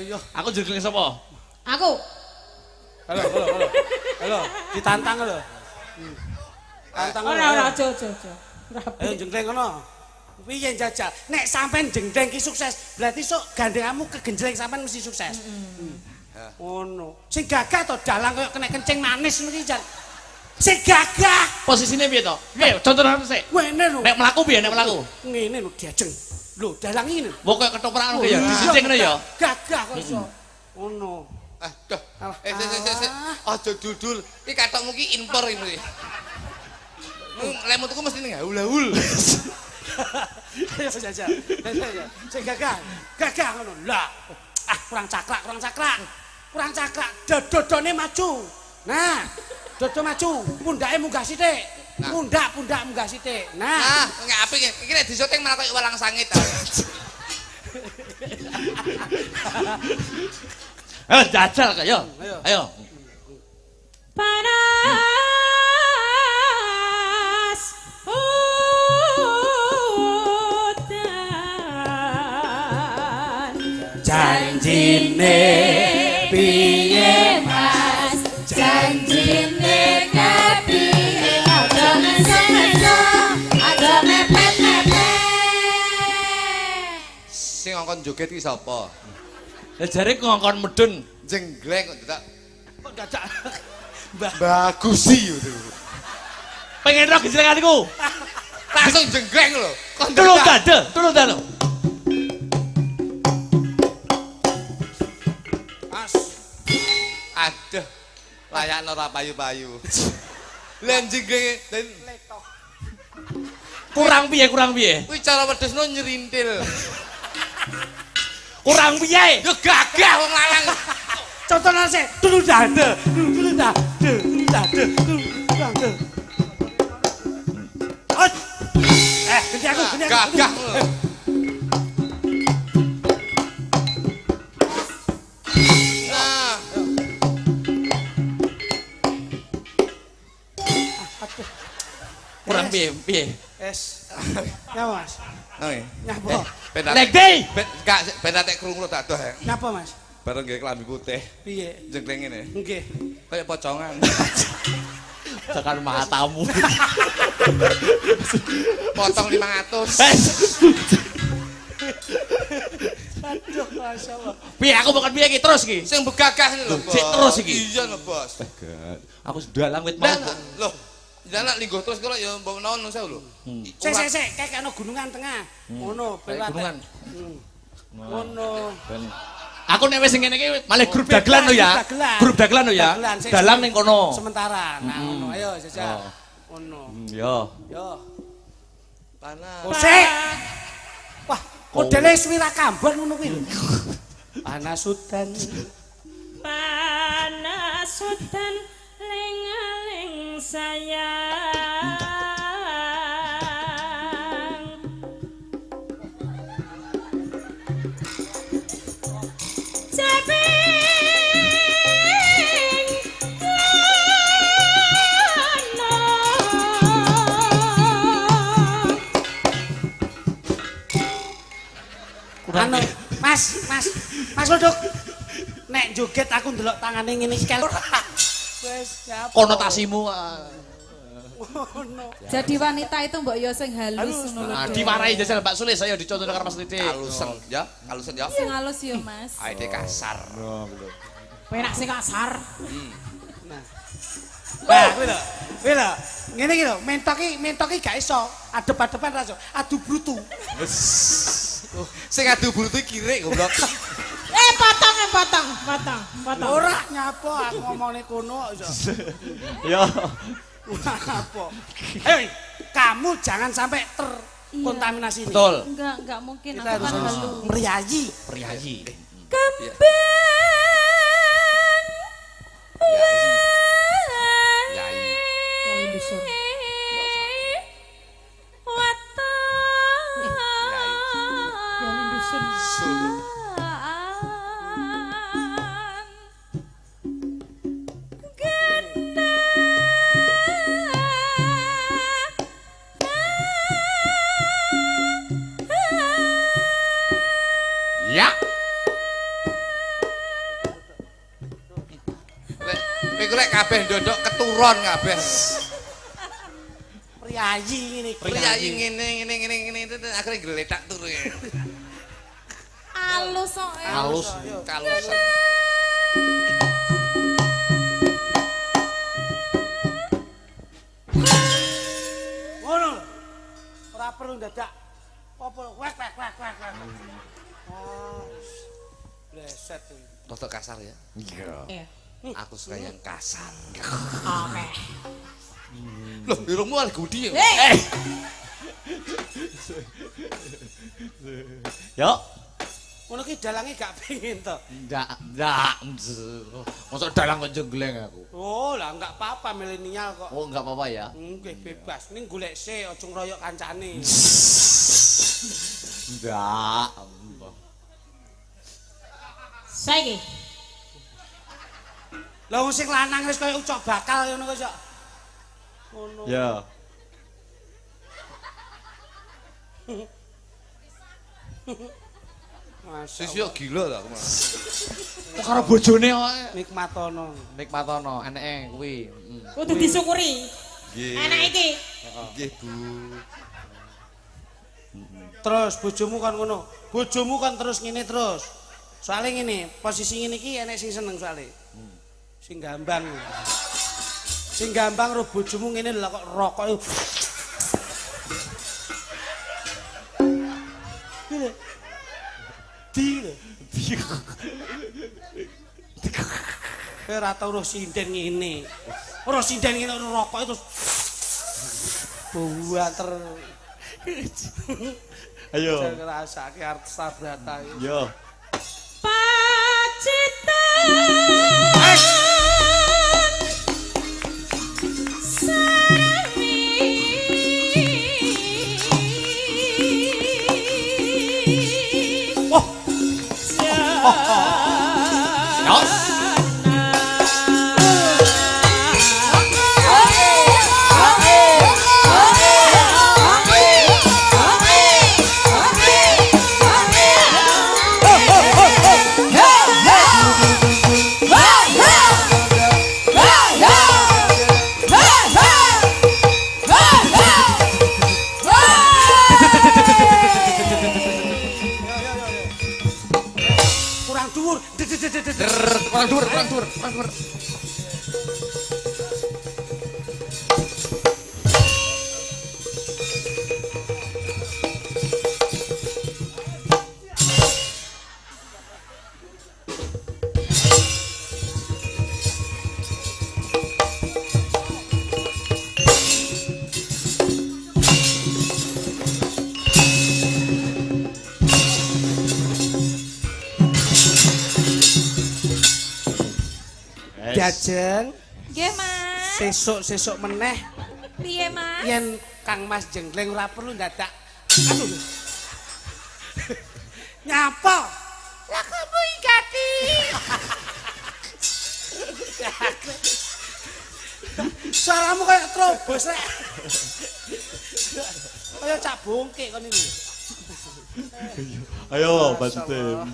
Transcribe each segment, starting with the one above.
iya. Aku jengkling sapa? Aku. Halo, ditantang lho. Tantang. Ora aja. Ayo jengkleng ngono. Piye jajal? Nek sampean jengkleng ki sukses, berarti sok gandenganmu kegenjleng sampean mesti sukses. Ngono. Sing gagah to dalang koyo kena kencing manis ngono ki jan. Sing gagah. Posisine piye to? Ayo contohane sik. Ngene lho. Nek mlaku piye nek mlaku? Ngene lho diajeng. Lho dalang iki lho. Wong koyo ketoprak ngono ya, disicing ngono ya. Gagah kok iso. Ngono. Aduh. Sik. Aja dudul. Iki katokmu ki impor iki. Lemutku mesti ning haul-haul. Ayo jajal. Sing gagah. Gagah ngono. Lah. Kurang cakrak. Dodone maju. Nah, dodo maju. Pundake munggah sithik. Pundak munggah sithik. Nah, Nggak apik iki nek disyuting malah koyo walang sangit. Ayo jajal kok yo. Ayo. Panas udan janjine piye Mas janjine kepiye aja meso-meso aja mepet-mepet Sing ngongkon joget ki sapa? Lah jare ngongkon medun. Jenggleng kok dadak. kok dadak Bagusi yo. Pengen roh gejlenganku. Langsung jenggleng lho. Kok Tulung dadak. dade. Mas Aduh. Layakno ora payu-payu. Lah jenggleng den Kurang piye? kuwi cara wedhusno nyerintil. Kurang piye? Yo gagah wong lanang. contohnya sih dulu dade ganti aku Gagah. Nah, Kurang piye? es ya mas oke. nyapa Nek di. Gak ben atek krungu tak doh. nyapa mas Bareng nggih klambi putih. piye Jengkleng ngene. nggih Kayak pocongan. Tekan matamu. Potong 500. aduh masya Allah Piye aku bukan piye iki terus iki. Sing begagah ini lho, Bos. Sik terus iki. Iya lho, Bos. Aku sedalang wit mau. Loh, jalan lingguh terus kok ya mbok naon saya lho. sik kayak ana gunungan tengah ngono Kayak gunungan. ngono Aku nek wis sing ngene iki malah grup dagelan lho ya. Dagelan. Grup dagelan lho ya. Dagelan, sing Dalam ning kono. sementara nah ngono ayo jajal ngono Yo. yo Panas. sik wah modele swira kamban ngono kuwi lho panas udan panas udan ling-ling sayang anu Mas Lodok nek joget aku ndelok tangane ngene iki wis nyapa Konotasimu ngono jadi wanita itu mbok yo sing halus ngono lho. diwarai jajal Mbak Sulis ayo dicontoh karo Mas Titik. Kalusen ya, kalusen ya. Sing halus yo Mas. Aide kasar. Penak sing kasar. nah kuwi lho ngene iki lho mentoki gak iso adep-adepan ra iso adu brutu Sing adu bulu kirik goblok. Potong. ora nyapa aku ngomongne kono kok iso Yo. apa ayo kamu jangan sampai terkontaminasi ini Betul. Enggak mungkin kita aku harus kan halu. meriayi Priayi. Kembang Yai. yang dusun. Yang dusun. Ya. golek kabeh ndodok keturon kabeh. Priayi ngene iki. Priyayi ngene akhire gletak turu. Alus kok. Halus. Kalusan. Ngono. Ora perlu dadak apa wek. Oh. Bleset iki. Rada kasar ya. Iya. Aku suka yang kasar. Oke. Loh, irungmu al gudi ya. Yo. Ngono ki dalange gak pengin to. Ndak. Mosok dalang kok jenggleng aku. Oh, lah enggak apa-apa milenial kok. Oh, enggak apa-apa ya. Nggih bebas. Ning golek se aja ngroyok kancane. Ndak. Saiki. Lah wong sing lanang wis kaya ucok bakal ngono kok. Ngono. Ya. Sis yo gila ta aku. Kok karo bojone kok Nikmatono. nikmatono eneke kuwi. Kudu disyukuri. Nggih. Enak iki. Nggih, Bu. Terus bojomu kon ngono. Bojomu kon terus ngene terus. Soale ngene, posisi ngene iki enek sing seneng soale. Sing gambang. Sing gambang ro bojomu ngene lho kok rokoke. Di. Ora tau ro sinden ngene. Ora sinden ngene rokoke terus buater. Ayo. Saya ngrasake arep sabrata iki. Yo. Pacitan. Kurang dhuwur. Kurang dhuwur. Jajeng Nggih, Mas. sesuk meneh Piye, Mas? yen Kang Mas Jenggleng ora perlu dadak. Aduh. Nyapa? Lah kamu igati. Suaramu kayak trobos rek. Kayak cak bongke kon iki. Ayo, Bantem.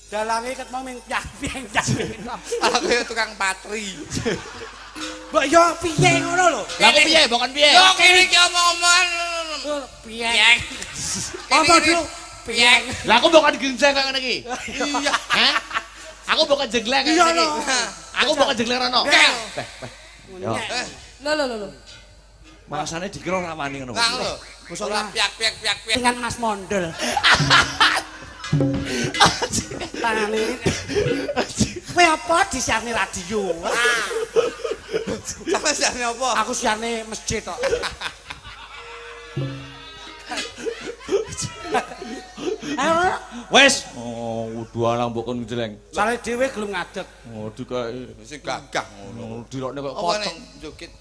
Dalange ket mau ming piang-piang. Aku tukang patri. Mbok yo piye ngono lho? Lah kok piye? Bukan piye? Yo kene iki omong-omongan. Piye? Apa dulu? Piye? Lah aku bukan genjeng kayak ngene iki. Iya. Hah? Aku bukan jengleng kayak Iya ngene lho. iki. Aku bukan jengleng rono. Yo. Lho. Masane dikira ora wani ngono. Nang lho. Ora Piak. dengan Mas Mondol. Tangane. Kowe apa disiarne radio? Sampe jane apa? Aku siarne masjid kok. Ayo, Wes. Oh, kudu alang mbok kon jengleng. soalnya dhewe gelem ngadeg. Oh, dikae. Sing gagah ngono. Dirokne kok Apa nek pocong. njukit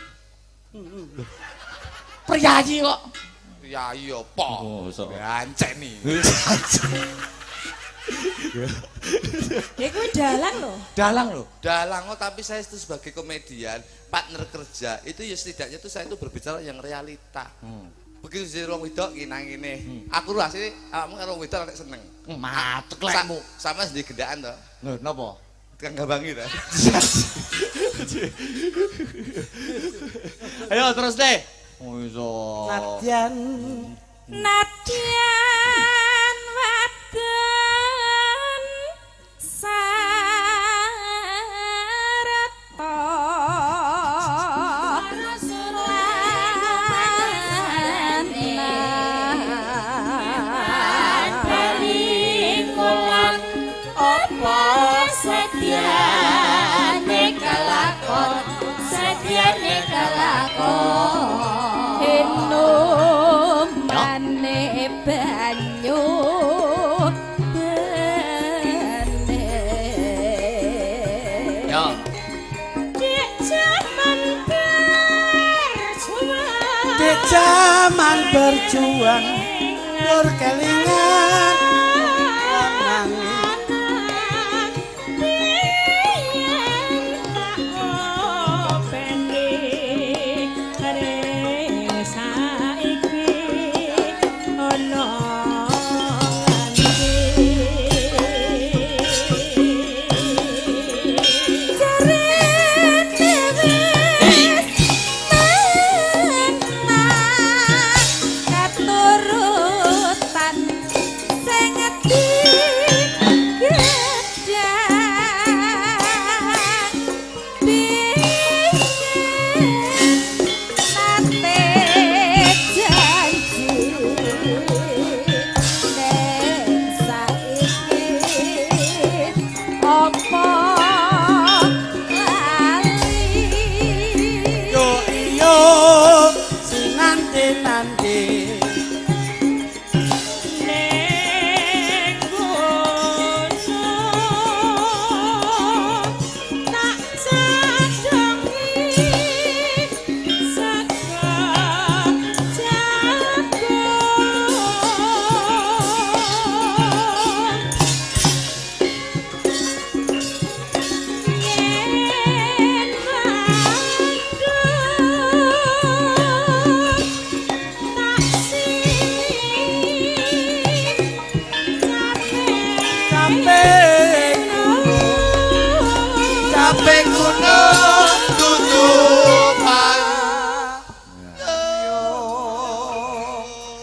Priyayi kok. priyayi apa? Oh, iso. Ganceni. Ya kuwi dalang lho. Dalang lho. Dalang tapi saya itu sebagai komedian, partner kerja, itu ya setidaknya itu saya itu berbicara yang realita. Begitu jadi wong wedok ki nang ngene. Aku lho asline awakmu karo wong wedok nek seneng. Matuk lekmu. Sama sendiri gendaan to. Lho, napa? Kang Gambangi ta. Ayo terus deh. Oh iso. Nadyan Nadyan wadon sarata Setiane kalakon enum mane banyu bene Yo. Dek zaman berjuang berkelingan lanang Capek gunung tutupan.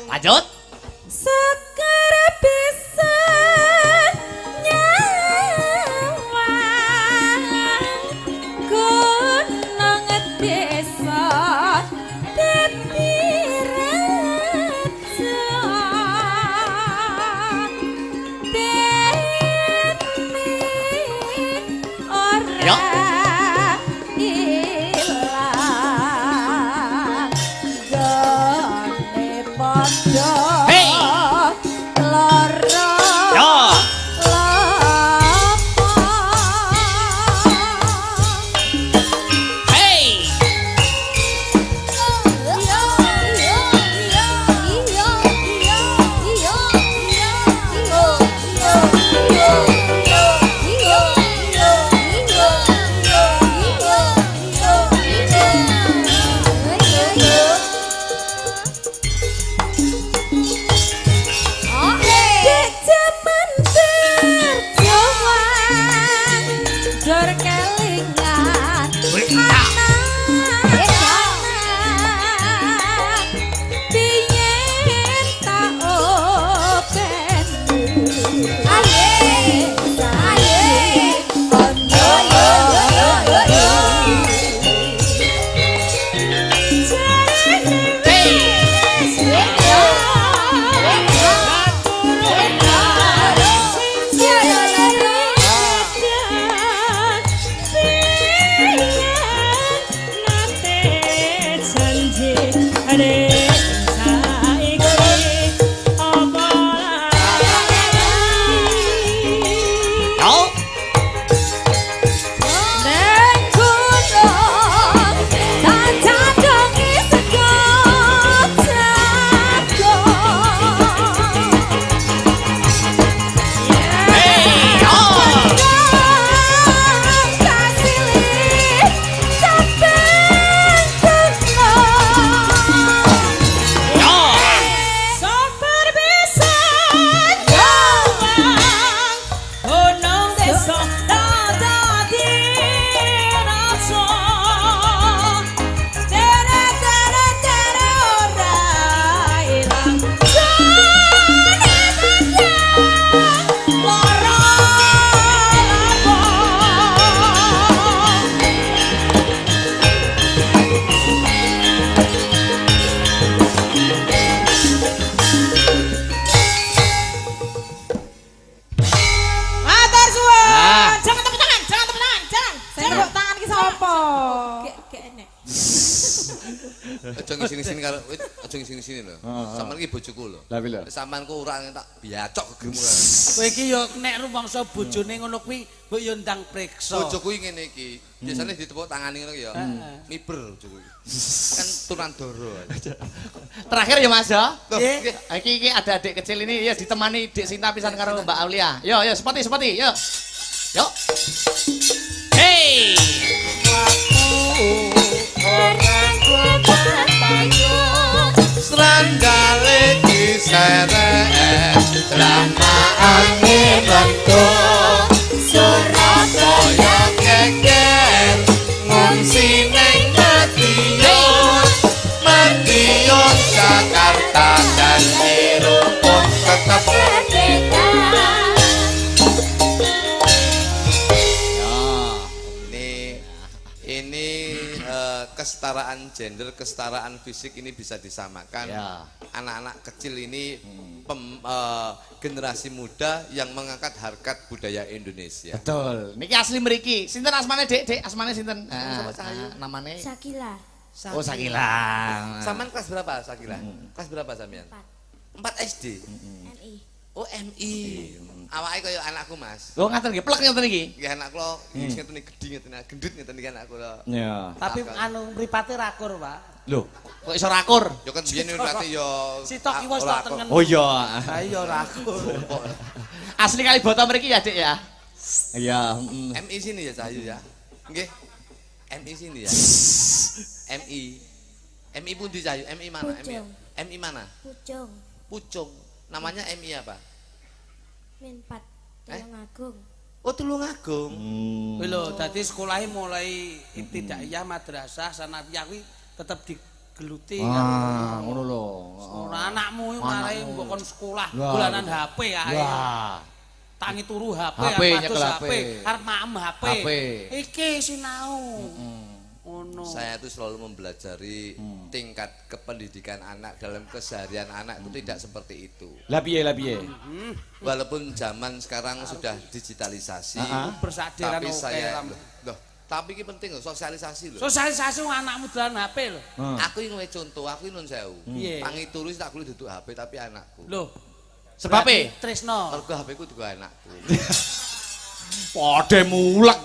Lanjut. Sekar bisa nyawang gunung desa dadi raja dene ora Yo. ilang gone padha Yen karo aja sini-sini lho. Sampeyan iki bojoku lho. Lah piye lho? Sampeyan ku ora tak biacok gegemu. Kowe iki yo nek rumangsa bojone ngono kuwi mbok yo ndang priksa. Bojoku iki ngene iki. Biasane ditepuk tangane ngono ya. Miber bojoku iki. Kan Tunandoro. Terakhir ya Mas ya. Nggih. Iki ada adik kecil ini ya ditemani Dik Sinta pisan karo Mbak Aulia. Yo sepati yo. Yo. Hey. Sranggale diserek lama angin lentur Surabaya geger ngungsi neng Madiun Jakarta dan dirupuk tetap ini kesetaraan gender, kesetaraan fisik ini bisa disamakan. Ya. Anak-anak kecil ini generasi muda yang mengangkat harkat budaya Indonesia. Betul. Niki asli mriki. Sinten asmane Dek? Asmane sinten? Namane Sakila. Oh Sakila. Sampean kelas berapa Sakila? Kelas berapa sampean? 4 SD. MI. Oh MI. Awake kaya anakku Mas. Oh ngaten nggih, plek ngoten iki. Nggih anak kula ngeten iki gedhi ngeten gendut ngeten iki anak kula. Ya. Tapi anu mripate rakur, Pak. Lho, kok iso rakur? Ya kan biyen berarti ya Sitok kiwas tok tengen. Oh iya. Ha iya rakur. Asli kali boto mriki ya, Dik ya. Iya, MI sini ya Cahyu ya. Nggih. MI sini ya. MI. MI pundi Cahyu? MI mana? Pucung. MI mana? Pucung. Pucung. Namanya MI apa? Min 4. Tulungagung. Oh Tulungagung. Kuwi lho, dadi sekolahe mulai ibtidaiyah, madrasah, sanawiyah kuwi tetep digeluti Ah, ngono lho. Ora anakmu iki marai mbok kon sekolah Wah, dolanan HP ae. Wah. Tangi turu HP, HP, arep nyekel adus HP. arep maem HP. HP. Iki sinau. Ngono. Saya itu selalu mempelajari tingkat kependidikan anak dalam keseharian anak itu tidak seperti itu. Lah piye? Walaupun zaman sekarang sudah digitalisasi, Bersaderan tapi oke saya ram. loh, tapi ini penting loh, sosialisasi loh. Sosialisasi wong anakmu dolan HP lho. Aku ini contoh, aku ini nun sewu. Piye? Tangi tulis tak kulit duduk HP tapi anakku. Lho. Sebab berarti Tresno. Mergo HP ku juga anakku. Pode mulek.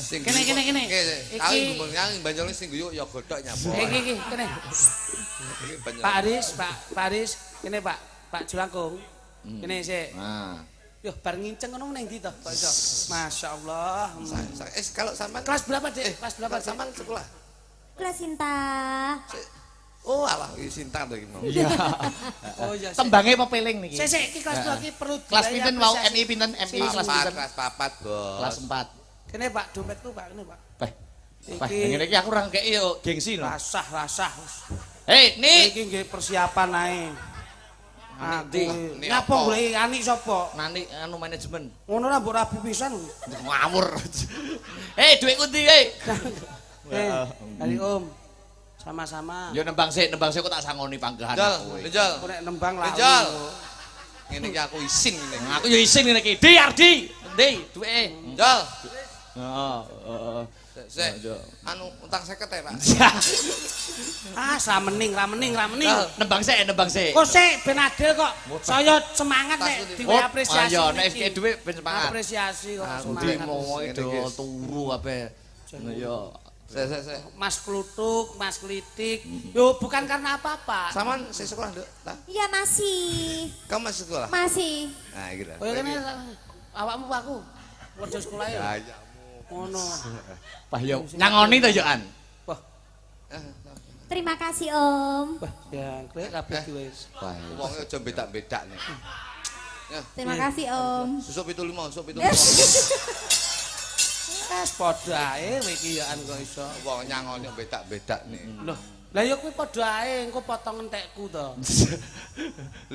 Sing Kene. Iki Iki ngomong yang Banyuwangi sing guyu ya godhok nyapo. iki kene. Iki Banyuwangi. Pak Aris, kene Pak Julangkung. Kene sik. Nah. Yo bar nginceng ngono ning ndi to kok iso. Masyaallah. Kalau sampean Kelas berapa, Dek? Kelas berapa, Dek? sampean sekolah? Kelas Sinta. Oh alah iki Sinta to iki mau. Iya. Oh iya. Tembange pepeling niki. Sik iki kelas 2 iki perlu Kelas dibayar pinten wau apresiasi. MI pinten? MI kelas Papat, pinten? kelas papat, Bos. Kelas 4. Kene Pak dompetku Pak, kene Pak. Wah, Iki ngene iki aku ora kei yo gengsi lho. rasah. Hei, Nik. Iki nggih persiapan ae. Nanti. Ini Ngapa apa? golek anik sapa? Nanti anu manajemen. Ngono ra mbok rabi pisan. Ngawur. Hei, duitku ndi, hei? Dari Om. Sama-sama. Yo nembang sik kok tak sangoni panggahan aku. Njol. Aku nek nembang lah. Njol. Ngene iki aku isin ngene. Aku yo isin ngene iki. Di Ardi. Ndi duwike? Njol. Heeh. Sik. Anu utang 50 ya, Pak. Ah, ramening. Nembang sik. Kok sik ben adil kok. Saya semangat nek diapresiasi. Ayo nek iki dhuwit ben semangat. Apresiasi kok Aku semangat. mau itu turu kabeh. Yo. Sik. Mas Klutuk, Mas Klitik. Yo bukan karena apa-apa. Saman sik sekolah, Nduk? Iya masih. Kamu masih sekolah? Masih. Nah, iki lho. Oh kene awakmu Pakku. Wedhus sekolah ya. Ayamu. Ngono. Pah yo nyangoni to yo an. Wah, Terima kasih Om. wah, ya klek kabeh wis. Wah. Wong aja bedak-bedak nih. Ya, Terima kasih Om. susuk 75, susuk 75. Wes padha ae kowe iki ya an kok iso. Wong nyangoni bedak-bedak nih. Loh, lah ya kuwi padha ae engko potong entekku to.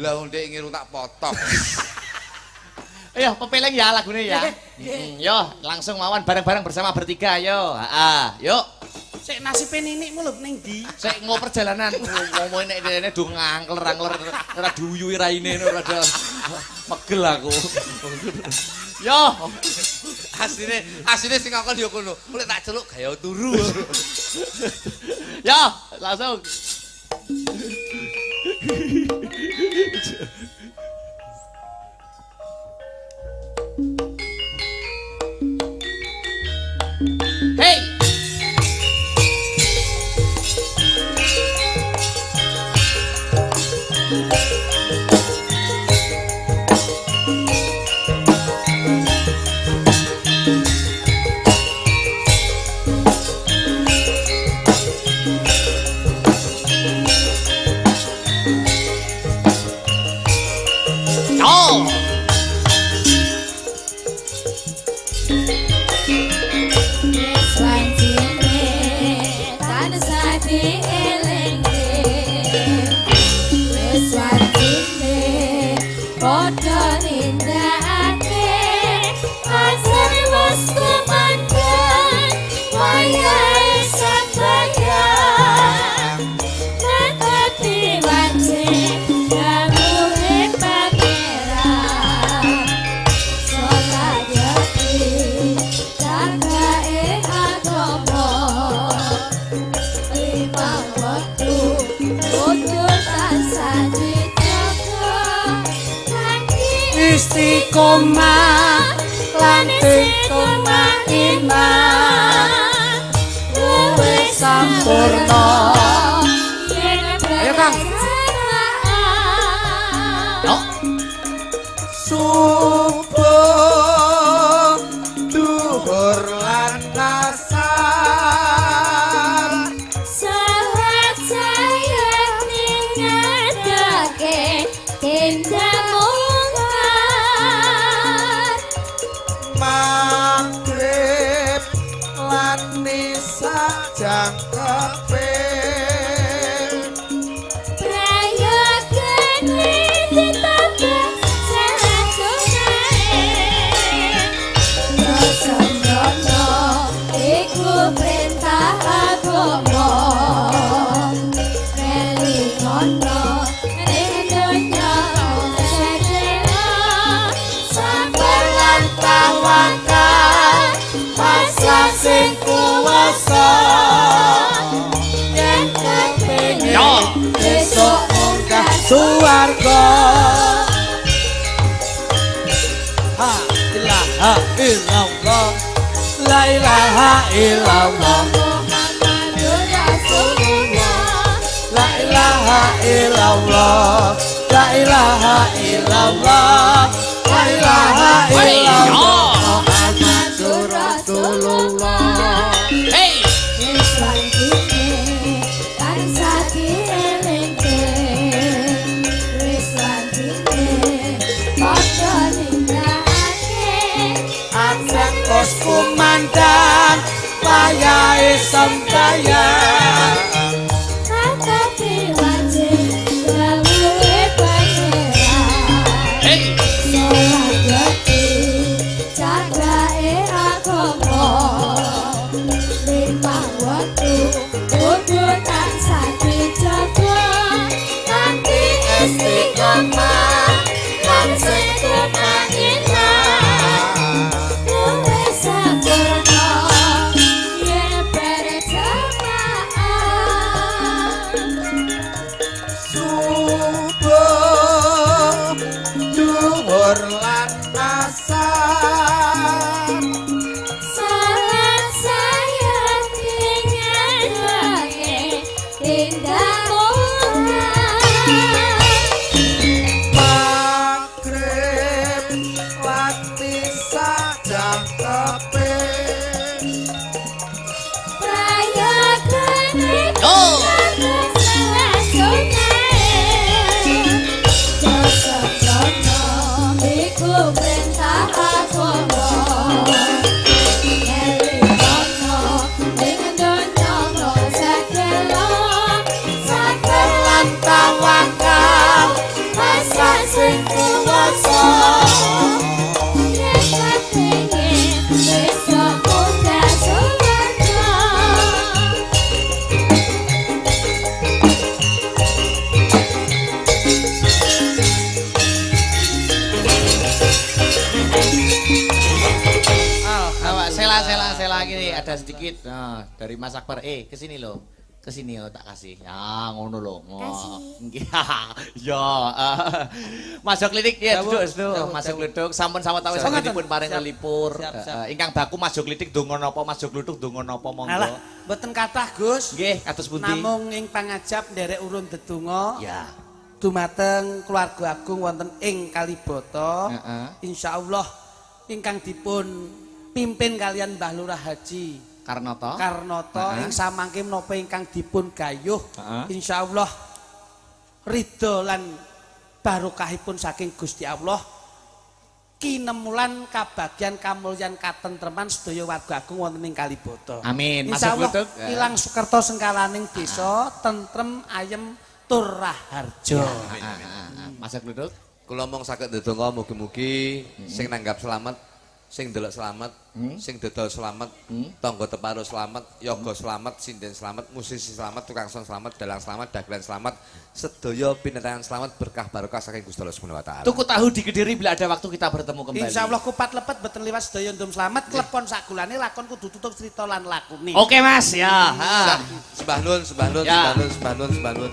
Lah wong ndek ngiru tak potong. Ayo pepeleng ya lagune ya. Yo langsung mawon bareng-bareng bersama bertiga yo. Yuk. Sik nasibe ninikmu lho ning ndi? Sik ngo perjalanan ngomong nek dene do ngangler-angler ora diuyui raine ora ada pegel aku. Yo. Asline sing ngakon yo kono. Mulai tak celuk gaya turu. Yo, langsung. Hei. Oh. Istiqomah lan istiqomah iman luwih sampurna. Ayo Kang. Yo. Subuh duhur lan asar Sahat saya ningadake tenda maghrib lan nisa jangkepe prayogan ditambah sehat sunae dosa-dosa iku perintah agama elingono ning donya sedaya sabar lan tawakal pasrah sing kuwasa yen kepengin besok munggah suwarga. Ha ilaha illallah, la ilaha illallah, Muhammadur Rasulullah la ilaha illallah, la ilaha illallah, la ilaha illallah, Muhammadur Rasulullah. Hei. Islam dine tansah dielingke Islam dine padha nindakake Aksen pos kumandang wayahe sembayang kata diwajib gawuhe pangeran Hei. sholat gati cagake agama lima waktu kudu tansah dijaga kanthi istiqomah lan istiqomah luwih sampurna yen berjamaah subuh duhur lan asar salat saya dingadake tindak maghrib lan nisa jangkepe prayogan Oh. iku perintah agama elingono ning donya sedaya sabar lan tawakal pasrah sing kuwasa yen kepengin besok munggah suwarga. Awak sela gini ada sedikit. Nah, dari Mas Akbar. Kesini loh. Kesini yo tak kasih. Ya ngono lho. Kasih. Nggih. Ya. Masuk klinik ya duduk. Masuk klinik sampun sawetawis sampun paring lelipur. Ingkang baku masuk klinik donga napa masuk kluthuk donga napa monggo. Alah, mboten kathah Gus. Nggih, kados pundi? Namung ing pangajap nderek urun dedonga. Ya. Dumateng keluarga agung wonten ing Kalibata. Insyaallah ingkang dipun pimpin kalian Mbah Lurah Haji Karnoto ing samangke menapa ingkang dipun gayuh insyaallah ridho lan barokahipun saking Gusti Allah kinemulan kabagyan kamulyan katentreman sedaya warga agung wonten ing Kalibata. Amin. Insyaallah ilang sukerta sengkalaning desa tentrem ayem tur raharja. Masuk kluthuk. Kula mong saged ndedonga mugi-mugi sing nanggap selamat, sing ndelok selamat, sing dodol selamat, tangga teparo selamat, yoga selamat, sinden selamat, musisi selamat, tukang son selamat, dalang selamat, dagelan selamat, sedaya pinentangan selamat, berkah barokah saking Gusti Allah Subhanahu wa taala. Tuku tahu di Kediri bila ada waktu kita bertemu kembali. Insyaallah kupat lepet boten liwat sedaya ndum selamat, klepon sakulane lakon kudu tutup crita lan lakune. Oke Mas ya. Sembah nun, sembah nun, Ya. sembah nun, sembah nun.